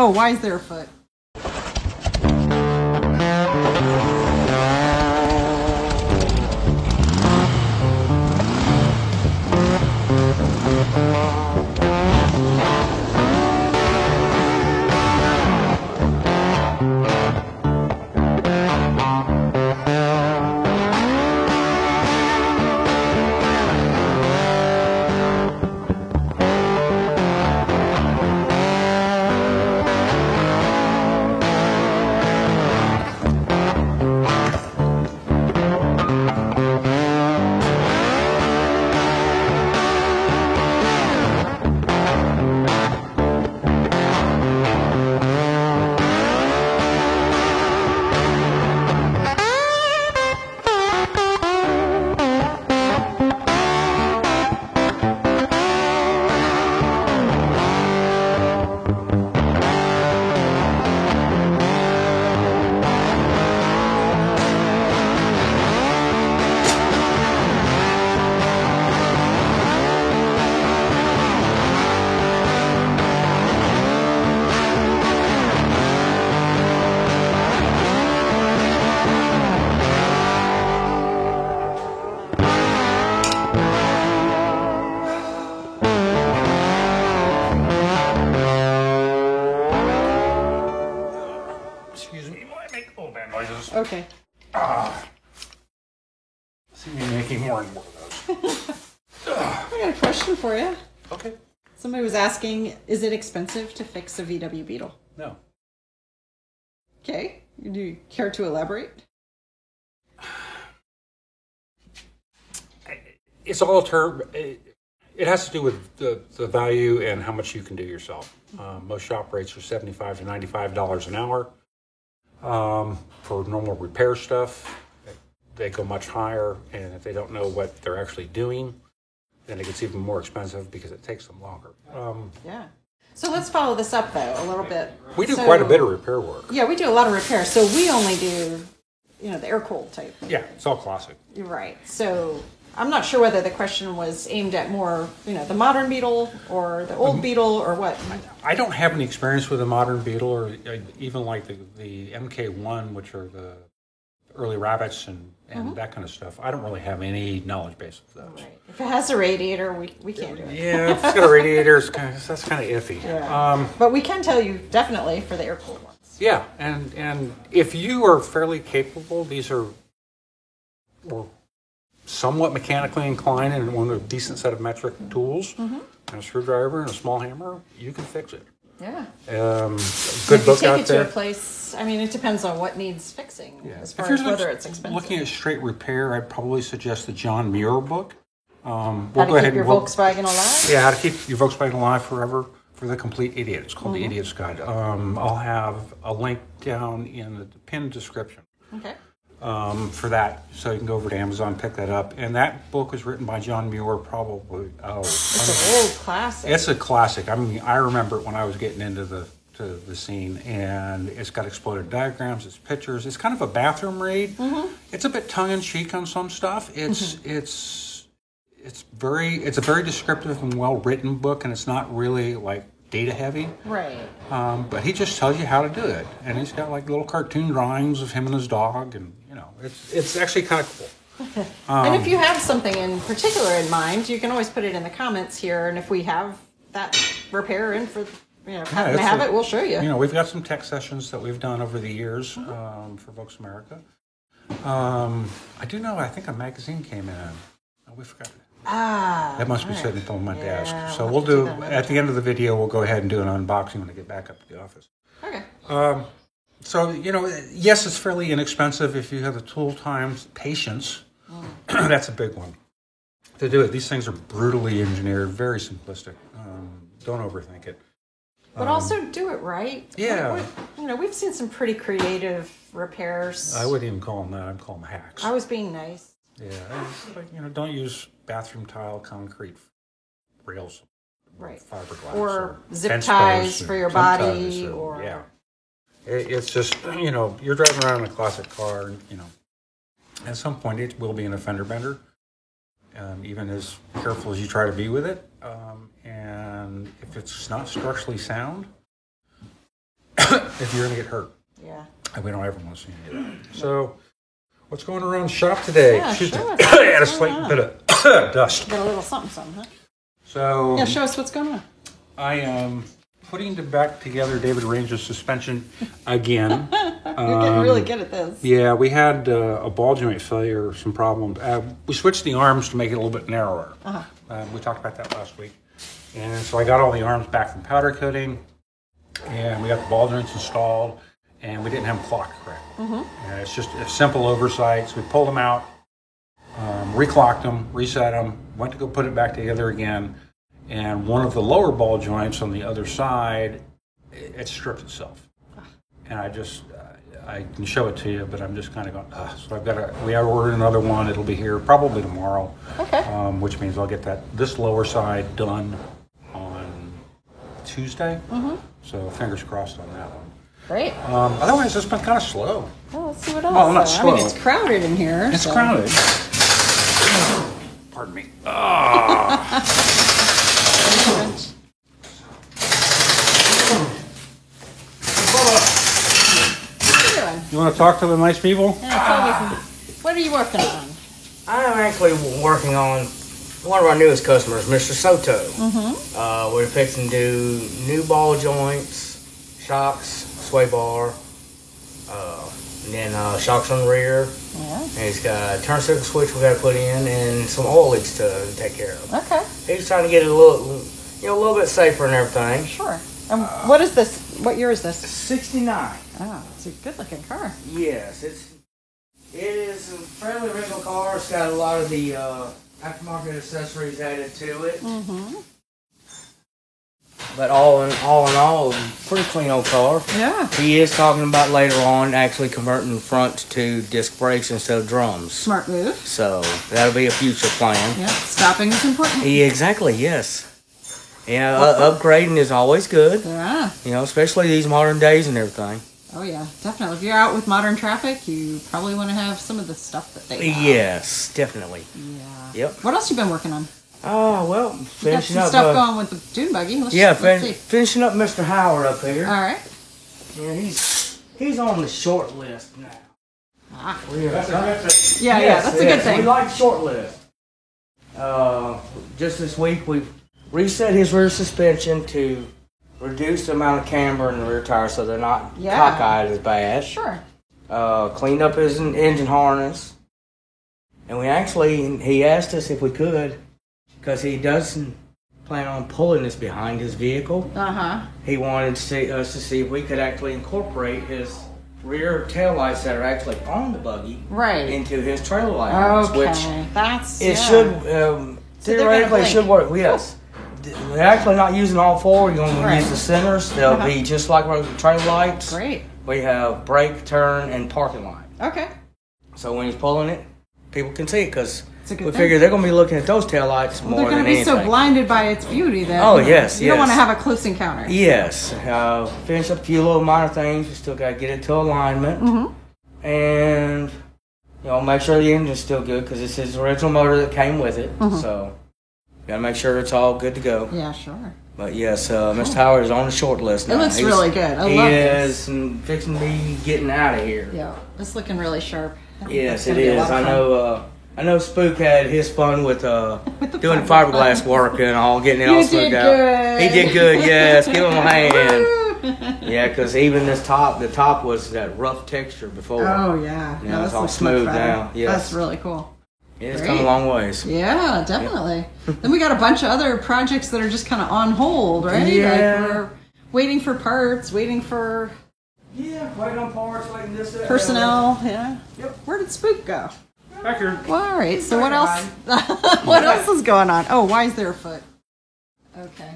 Oh, why is there a foot? Excuse me, I make little bad noises. Okay. See me making more and more of those. I got a question for you. Okay. Somebody was asking, is it expensive to fix a VW Beetle? No. Okay. Do you care to elaborate? It's all it has to do with the value and how much you can do yourself. Most shop rates are $75 to $95 an hour. For normal repair stuff, they go much higher, and if they don't know what they're actually doing, then it gets even more expensive because it takes them longer. Yeah. So let's follow this up, though, a little bit. We do quite a bit of repair work. Yeah, we do a lot of repairs. So we only do, the air-cooled type. Yeah, it's all classic. You're right. So I'm not sure whether the question was aimed at more, the modern Beetle or the old Beetle or what. I don't have any experience with the modern Beetle or even like the MK1, which are the early Rabbits and that kind of stuff. I don't really have any knowledge base of those. Right. If it has a radiator, we can't do it. Yeah, if it's got a radiator, that's kind of iffy. Yeah. But we can tell you definitely for the air-cooled ones. Yeah, and if you are fairly capable, these are somewhat mechanically inclined and want a decent set of metric tools and a screwdriver and a small hammer, you can fix it. Yeah. Good book out there. If you take it to a place, it depends on what needs fixing as far as whether it's expensive. Looking at straight repair, I'd probably suggest the John Muir book. How to keep your Volkswagen alive? Yeah, How to Keep Your Volkswagen Alive Forever for the Complete Idiot. It's called The Idiot's Guide. I'll have a link down in the pinned description. Okay. For that, so you can go over to Amazon, pick that up. And that book was written by John Muir, probably. It's an old classic. It's a classic. I remember it when I was getting into the scene, and it's got exploded diagrams, it's pictures. It's kind of a bathroom read. It's a bit tongue in cheek on some stuff. It's a very descriptive and well written book, and it's not really like data heavy. Right. But he just tells you how to do it, and he's got like little cartoon drawings of him and his dog, and it's actually kind of cool. And if you have something in particular in mind, you can always put it in the comments here, and if we have that repair in for happen to have it, we'll show you. We've got some tech sessions that we've done over the years for Volks America. I do know. I think a magazine came in. Oh, we forgot. That must be sitting on my desk. So we'll do at the end of the video. We'll go ahead and do an unboxing when I get back up to the office. Okay. So yes, it's fairly inexpensive if you have the tool, time, patience. That's a big one to do it. These things are brutally engineered, very simplistic. Don't overthink it. But also do it right. Yeah. We've seen some pretty creative repairs. I wouldn't even call them that. I'd call them hacks. I was being nice. Yeah. Don't use bathroom tile, concrete rails, right? Fiberglass, or zip ties for your body, or It's just you're driving around in a classic car, and at some point it will be an fender bender. Even as careful as you try to be with it, and if it's not structurally sound, if you're going to get hurt. Yeah. And we don't ever want to see any of that. So, what's going around the shop today? Yeah, Excuse me. show us I had a what's slight going on. bit of dust. Got a little something, huh? So, Yeah, show us what's going on. I am putting back together David Range's suspension again. You're getting really good at this. Yeah, we had a ball joint failure, some problems. We switched the arms to make it a little bit narrower. We talked about that last week. And so I got all the arms back from powder coating, and we got the ball joints installed, and we didn't have them clocked correct. And it's just a simple oversight. So we pulled them out, reclocked them, reset them, went to go put it back together again, and one of the lower ball joints on the other side, it stripped itself. And I can show it to you, but I'm just kind of going, so we ordered another one. It'll be here probably tomorrow. Okay. Which means I'll get this lower side done on Tuesday. So fingers crossed on that one. Great. Otherwise, it's been kind of slow. Well, let's see what else. Well, not I slow. mean, it's crowded in here. It's so. crowded. Pardon me. You want to talk to the nice people? Yeah, what are you working on? I'm actually working on one of our newest customers, Mr. Soto. We're fixing to do new ball joints, shocks, sway bar, and then shocks on the rear. Yeah. And he's got a turn circle switch we got to put in, and some oil leaks to take care of. Okay. He's trying to get it a little bit safer and everything. Sure. And what is this? What year is this? 69. Oh, it's a good-looking car. Yes, it is a fairly original car. It's got a lot of the aftermarket accessories added to it. But all in all, pretty clean old car. Yeah. He is talking about later on actually converting the front to disc brakes instead of drums. Smart move. So that'll be a future plan. Yeah. Stopping is important. Yeah, exactly. Yes. Yeah, upgrading is always good. Yeah. You know, especially these modern days and everything. Oh yeah, definitely. If you're out with modern traffic, you probably want to have some of the stuff that they have. Yes, definitely. Yeah. Yep. What else you been working on? Oh, well, You got finishing some up. stuff going with the dune buggy. Let's see. Finishing up Mr. Howard up here. All right. Yeah, he's on the short list now. Ah. That's a good thing. Yeah, that's a good thing. We like short list. Just this week we've reset his rear suspension to reduce the amount of camber in the rear tires so they're not cockeyed as bad. Sure. Cleaned up his engine harness. And he asked us if we could, because he doesn't plan on pulling this behind his vehicle. He wanted us to see if we could actually incorporate his rear taillights that are actually on the buggy into his trailer light harness, which should theoretically should work. Yes. We're actually not using all four. We're going to use the centers. They'll be just like our trailer lights. Great. We have brake, turn, and parking light. Okay. So when he's pulling it, people can see it because we thing. figure they're going to be looking at those taillights more than anything. They're going to be so blinded by its beauty that you don't want to have a close encounter. Yes. Finish up a few little minor things. We still got to get it to alignment. And, make sure the engine's still good because it's his original motor that came with it. So, got to make sure it's all good to go. Yeah, sure. But yes, Mr. Howard is on the short list now. It looks really good. I love this. He is fixing to be getting out of here. Yeah, it's looking really sharp. Yes, it is. I know Spook had his fun with doing fiberglass work and all, getting it all smoothed out. Good. He did good. Yes, give him a hand. Yeah, because even the top was that rough texture before. Oh yeah, Now it's all smooth now. Yes, that's really cool. It's come a long ways. Yeah, definitely. Then we got a bunch of other projects that are just kind of on hold, right? Yeah. Like we're waiting for parts, waiting for waiting on parts, waiting this, that, personnel. Yeah. Yep. Where did Spook go? Back here. Well, all right. So what else? What else is going on? Oh, why is there a foot? Okay.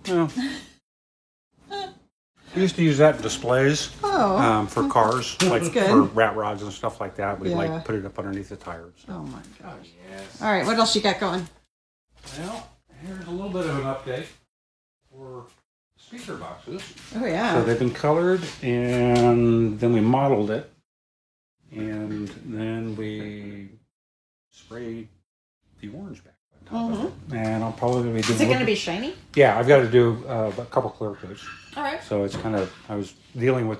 Well, we used to use that in displays for cars, like for rat rods and stuff like that. We'd like put it up underneath the tires. Oh my gosh. Yes. All right. What else you got going? Well, here's a little bit of an update for speaker boxes. Oh yeah. So they've been colored, and then we modeled it, and then we sprayed the orange back on And I'll probably be doing. Is it going to be shiny? Yeah, I've got to do a couple clear coats. All right. So it's kind of, I was dealing with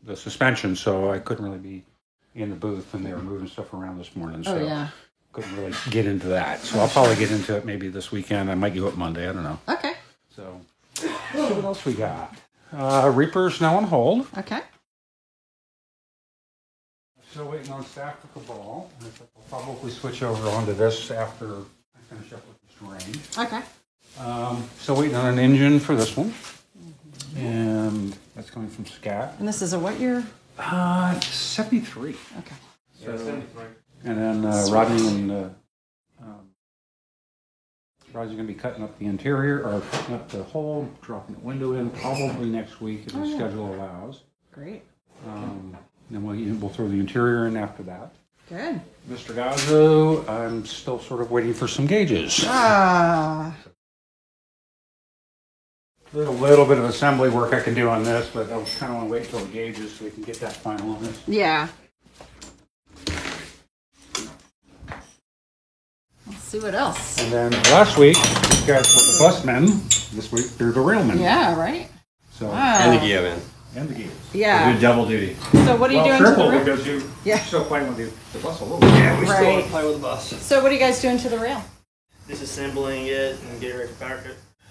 the suspension, so I couldn't really be in the booth, and they were moving stuff around this morning. So couldn't really get into that. So I'll probably get into it maybe this weekend. I might go up Monday. I don't know. Okay. So what else we got? Reaper's now on hold. Okay. Still waiting on staff to cabal. I'll probably switch over onto this after I finish up with this range. Okay. Still waiting on an engine for this one. And that's coming from Scat. And this is a what year? 73. Okay. So, 73. And then Rodney and Rodney's going to be cutting up the interior, or cutting up the hole, dropping the window in probably next week if the schedule allows. Great. Then we'll throw the interior in after that. Good. Mr. Gazzo, I'm still sort of waiting for some gauges. Ah. There's a little bit of assembly work I can do on this, but I was kind of want to wait until the gauges so we can get that final on this. Yeah. Let's see what else. And then last week, these guys were the busmen. This week, they're the railmen. Yeah, right? So, And the gearman. And the gears. Yeah. We do double duty. So what are you doing to the triple rail? because you still playing with the bus a little bit. Yeah, we still Right. want to play with the bus. So what are you guys doing to the rail? Disassembling it and getting ready for powder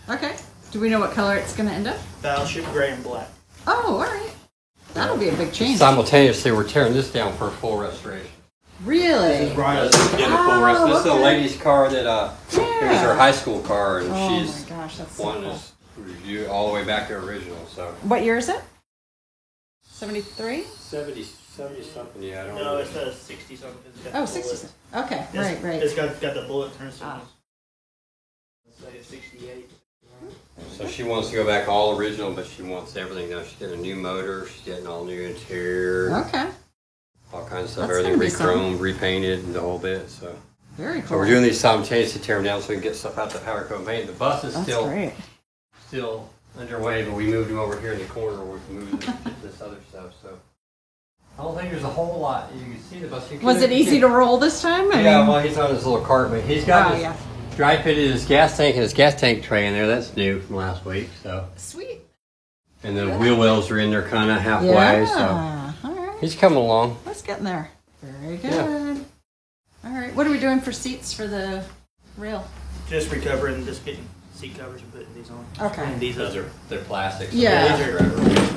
coat. Okay. Do we know what color it's going to end up? Battleship gray and black. Oh, all right. That'll be a big change. Simultaneously, we're tearing this down for a full restoration. Really? Right. This is getting a full rest. This is a okay. lady's car that it was her high school car, and Oh she's my gosh, that's so wanting cool. us to review all the way back to original. So What year is it? 73? 70 something. Yeah, I don't No, know. it's a 60 something. It's got Oh, the 60. bullet. Okay, It's- right. It's got the bullet turn Ah. signals. Let's say it's 68. So she wants to go back all original, but she wants everything now. She's getting a new motor. She's getting all new interior. Okay. All kinds of stuff. That's Everything gonna be re-chromed, repainted, and the whole bit. So. Very cool. So we're doing these simultaneously, tearing down so we can get stuff out the powder coat paint. The bus is That's still great. underway, but we moved him over here in the corner where we moved this other stuff. So I don't think there's a whole lot. You can see the bus. Was it easy to roll this time? Yeah, well, he's on his little cart, but he's got his yeah. dry pitted his gas tank and his gas tank tray in there. That's new from last week. So Sweet. and the wheel wells are in there kind of halfway. Yeah. So All right. he's coming along. Let's get in there. Very good. Yeah. All right. What are we doing for seats for the rail? Just recovering, just getting seat covers and putting these on. Okay. And these Those are they're plastic. So Yeah. these are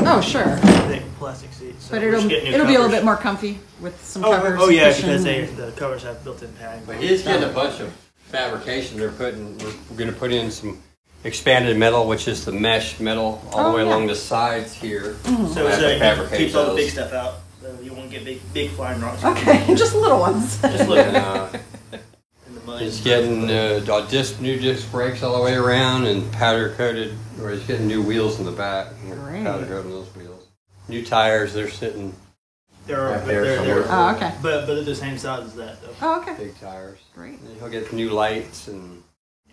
Oh, sure. thick plastic seats. So But we're it'll just getting new be a little covers. bit more comfy with some Oh, covers. oh yeah, cushion. because the covers have built-in padding. But he's getting a bunch of fabrication. We're going to put in some expanded metal, which is the mesh metal all the way along the sides here. So I have to it fabricate keeps all the those. big stuff out. So you won't get big flying rocks. Okay, just little ones. Just look And, in the mud. he's getting new disc brakes all the way around and powder coated, or he's getting new wheels in the back. And we're Great. powder coating those wheels. New tires, they're sitting There are, Right there they're, somewhere. Oh, okay. but they're the same size as that though. Oh, okay. big tires. Great. And he'll get new lights and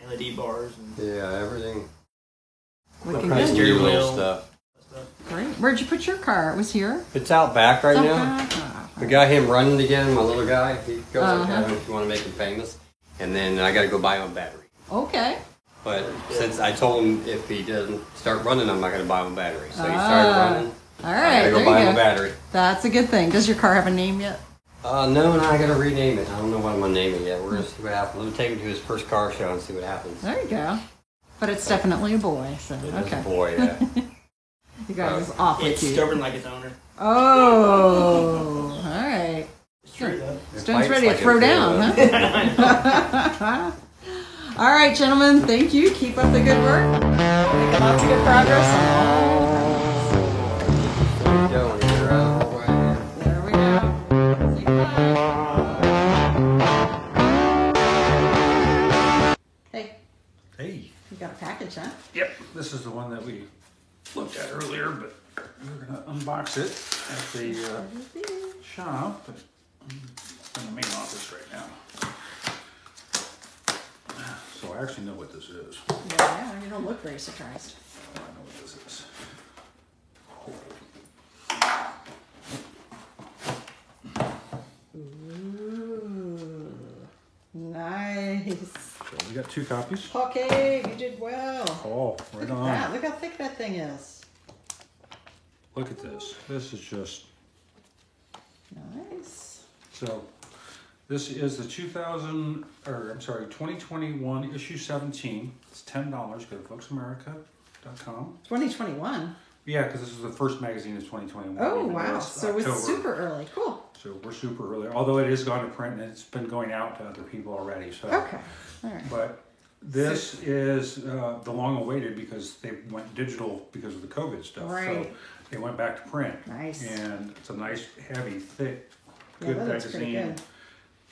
LED bars and yeah, everything. Looking kind of good. steering New little wheel. stuff. stuff. Great. Where'd you put your car? It was here. It's out back right now. Ah, We got him running again, my little guy. He goes Uh-huh. okay if you want to make him famous. And then I got to go buy him a battery. Okay. But since I told him if he doesn't start running, I'm not going to buy him a battery. So he started running. All I right. got to go There buy you him a go. battery. That's a good thing. Does your car have a name yet? No, I got to rename it. I don't know what I'm going to name it yet. We're going to see what happens. Let me take him to his first car show and see what happens. There you go. But it's definitely a boy. So It is okay. a boy, yeah. You guys is awfully It's cute. stubborn like its owner. Oh. All right. It's true though. Stone's fights ready to like throw a down, kid. huh? All right, gentlemen. Thank you. Keep up the good work. Making lots of good progress on all fronts. There you go. When you get around the whole way here. There we go. Say goodbye. Hey, Hey. you got a package, huh? Yep. This is the one that we looked at earlier, but we're going to unbox it at the shop. But it's in the main office right now. So I actually know what this is. Yeah, you don't look very surprised. I know what this is. Ooh, nice. So we got 2 copies. Okay, you did well. Oh, right on. Yeah, look how thick that thing is. Look at this. This is just... Nice. So, this is the 2021 issue 17. It's $10. Go to folksamerica.com. 2021. Yeah, because this is the first magazine of 2021. Oh, even though wow. it's So it's October. super early. Cool. So we're super early. Although it is gone to print and it's been going out to other people already. So. Okay. All right. But this is the long awaited because they went digital because of the COVID stuff. Right. So they went back to print. Nice. And it's a nice, heavy, thick, Yeah, good that looks pretty magazine. good.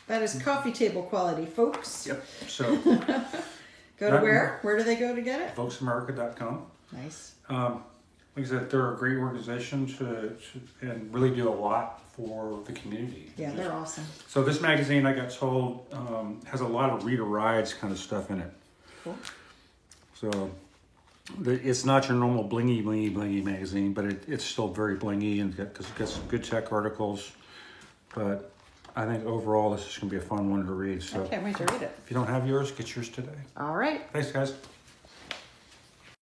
That is coffee table quality, folks. Yep. So Go to where? Where do they go to get it? folksamerica.com. Nice. Like I said, they're a great organization and really do a lot for the community. Yeah, they're awesome. So this magazine, I got told, has a lot of Rita Rides kind of stuff in it. Cool. So it's not your normal blingy, blingy, blingy magazine, but it's still very blingy and because it gets some good tech articles. But I think overall this is going to be a fun one to read. So I can't wait to read it. if you don't have yours, get yours today. All right. Thanks, guys.